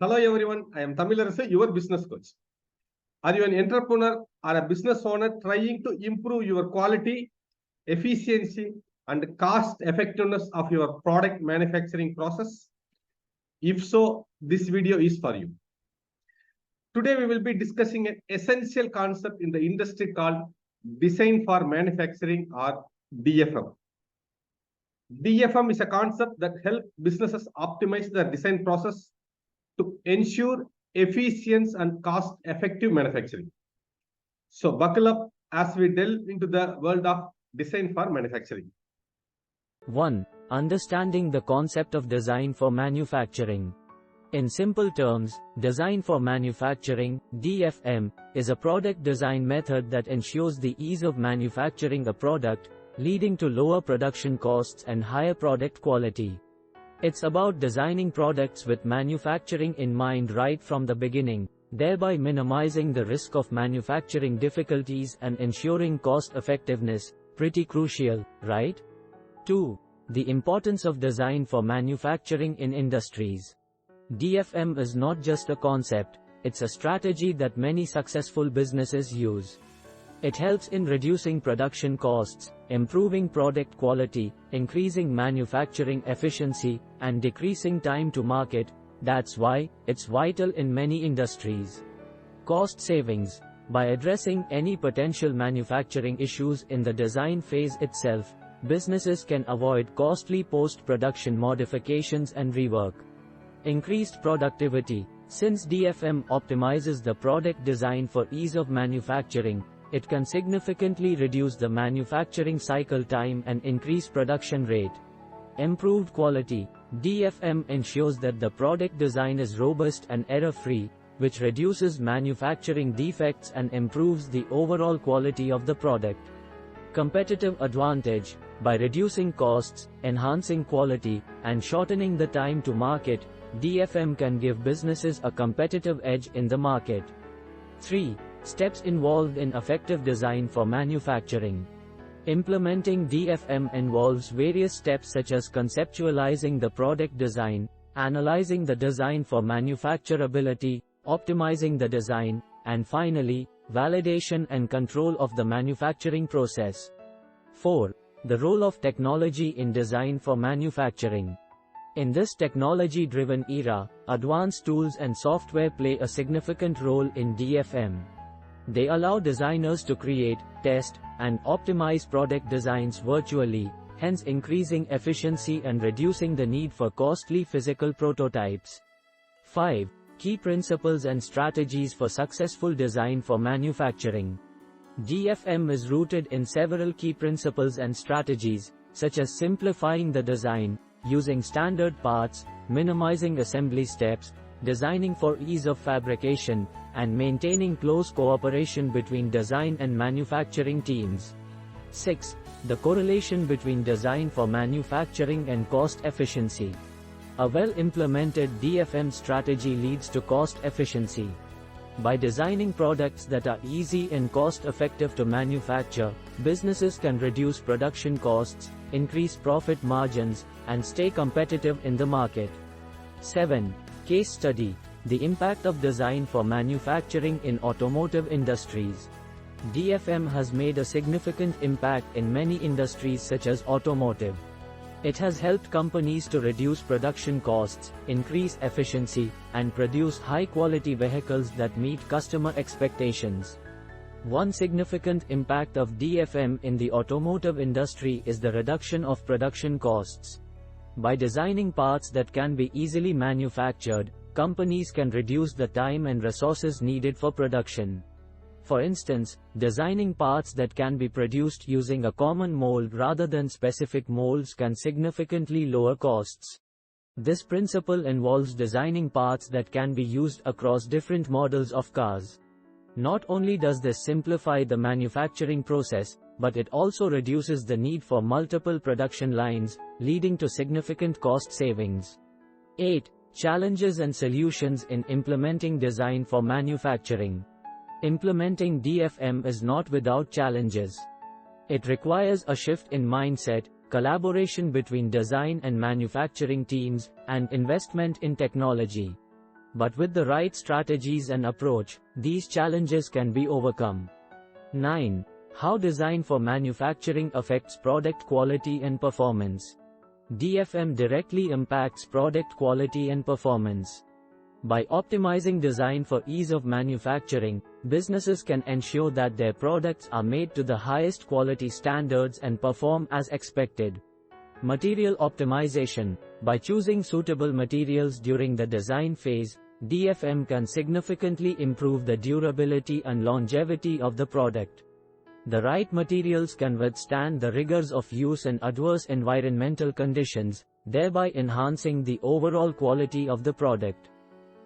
Hello everyone, I am Thamizharasu, your business coach. Are you an entrepreneur or a business owner trying to improve your quality, efficiency, and cost effectiveness of your product manufacturing process? If so, this video is for you. Today we will be discussing an essential concept in the industry called design for manufacturing or DFM. DFM is a concept that helps businesses optimize their design process to ensure efficient and cost-effective manufacturing. So buckle up as we delve into the world of design for manufacturing. 1. Understanding the concept of design for manufacturing. In simple terms, design for manufacturing, DFM, is a product design method that ensures the ease of manufacturing a product, leading to lower production costs and higher product quality. It's about designing products with manufacturing in mind right from the beginning, thereby minimizing the risk of manufacturing difficulties and ensuring cost effectiveness. Pretty crucial, right? 2. The importance of design for manufacturing in industries. DFM is not just a concept, it's a strategy that many successful businesses use. It helps in reducing production costs, improving product quality, increasing manufacturing efficiency, and decreasing time to market. That's why it's vital in many industries. Cost savings. By addressing any potential manufacturing issues in the design phase itself, businesses can avoid costly post-production modifications and rework. Increased productivity. Since DFM optimizes the product design for ease of manufacturing, it can significantly reduce the manufacturing cycle time and increase production rate. Improved quality. DFM ensures that the product design is robust and error-free, which reduces manufacturing defects and improves the overall quality of the product. Competitive advantage. By reducing costs, enhancing quality, and shortening the time to market, DFM can give businesses a competitive edge in the market. 3. Steps involved in effective design for manufacturing. Implementing DFM involves various steps such as conceptualizing the product design, analyzing the design for manufacturability, optimizing the design, and finally, validation and control of the manufacturing process. 4. The role of technology in design for manufacturing. In this technology-driven era, advanced tools and software play a significant role in DFM. They allow designers to create, test, and optimize product designs virtually, hence increasing efficiency and reducing the need for costly physical prototypes. 5. Key principles and strategies for successful design for manufacturing. DFM is rooted in several key principles and strategies, such as simplifying the design, using standard parts, minimizing assembly steps, designing for ease of fabrication, and maintaining close cooperation between design and manufacturing teams. 6. The correlation between design for manufacturing and cost efficiency. A well-implemented DFM strategy leads to cost efficiency. By designing products that are easy and cost-effective to manufacture, businesses can reduce production costs, increase profit margins, and stay competitive in the market. 7. Case study. The impact of design for manufacturing in automotive industries. DFM has made a significant impact in many industries such as automotive. It has helped companies to reduce production costs, increase efficiency, and produce high-quality vehicles that meet customer expectations. One significant impact of DFM in the automotive industry is the reduction of production costs. By designing parts that can be easily manufactured, companies can reduce the time and resources needed for production. For instance, designing parts that can be produced using a common mold rather than specific molds can significantly lower costs. This principle involves designing parts that can be used across different models of cars. Not only does this simplify the manufacturing process, but it also reduces the need for multiple production lines, leading to significant cost savings. 8. Challenges and solutions in implementing design for manufacturing. Implementing DFM is not without challenges. It requires a shift in mindset, collaboration between design and manufacturing teams, and investment in technology. But with the right strategies and approach, these challenges can be overcome. 9. How design for manufacturing affects product quality and performance. DFM directly impacts product quality and performance. By optimizing design for ease of manufacturing, businesses can ensure that their products are made to the highest quality standards and perform as expected. Material optimization. By choosing suitable materials during the design phase, DFM can significantly improve the durability and longevity of the product. The right materials can withstand the rigors of use and adverse environmental conditions, thereby enhancing the overall quality of the product.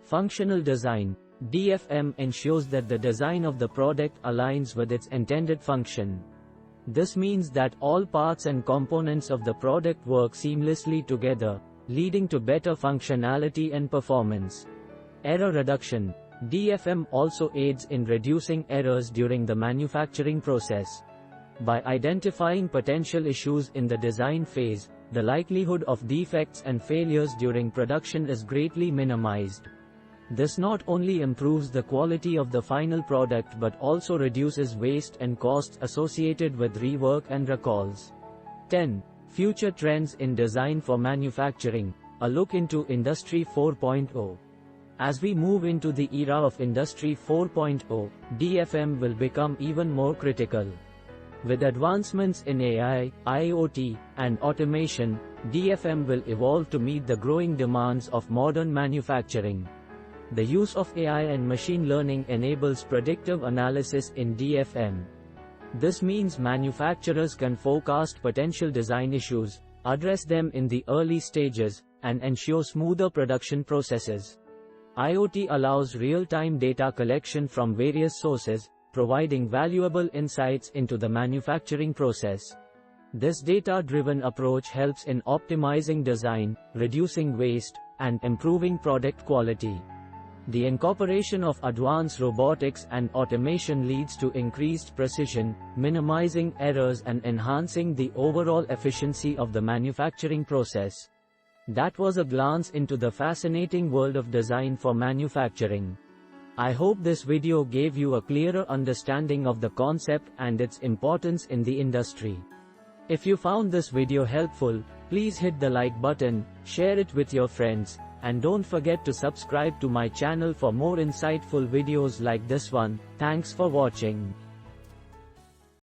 Functional design. DFM ensures that the design of the product aligns with its intended function. This means that all parts and components of the product work seamlessly together, leading to better functionality and performance. Error reduction. DFM also aids in reducing errors during the manufacturing process. By identifying potential issues in the design phase, the likelihood of defects and failures during production is greatly minimized. This not only improves the quality of the final product but also reduces waste and costs associated with rework and recalls. 10. Future trends in design for manufacturing. A look into Industry 4.0. As we move into the era of Industry 4.0, DFM will become even more critical. With advancements in AI, IoT, and automation, DFM will evolve to meet the growing demands of modern manufacturing. The use of AI and machine learning enables predictive analysis in DFM. This means manufacturers can forecast potential design issues, address them in the early stages, and ensure smoother production processes. IoT allows real-time data collection from various sources, providing valuable insights into the manufacturing process. This data-driven approach helps in optimizing design, reducing waste, and improving product quality. The incorporation of advanced robotics and automation leads to increased precision, minimizing errors and enhancing the overall efficiency of the manufacturing process. That was a glance into the fascinating world of design for manufacturing. I hope this video gave you a clearer understanding of the concept and its importance in the industry. If you found this video helpful, please hit the like button, share it with your friends, and don't forget to subscribe to my channel for more insightful videos like this one. Thanks for watching.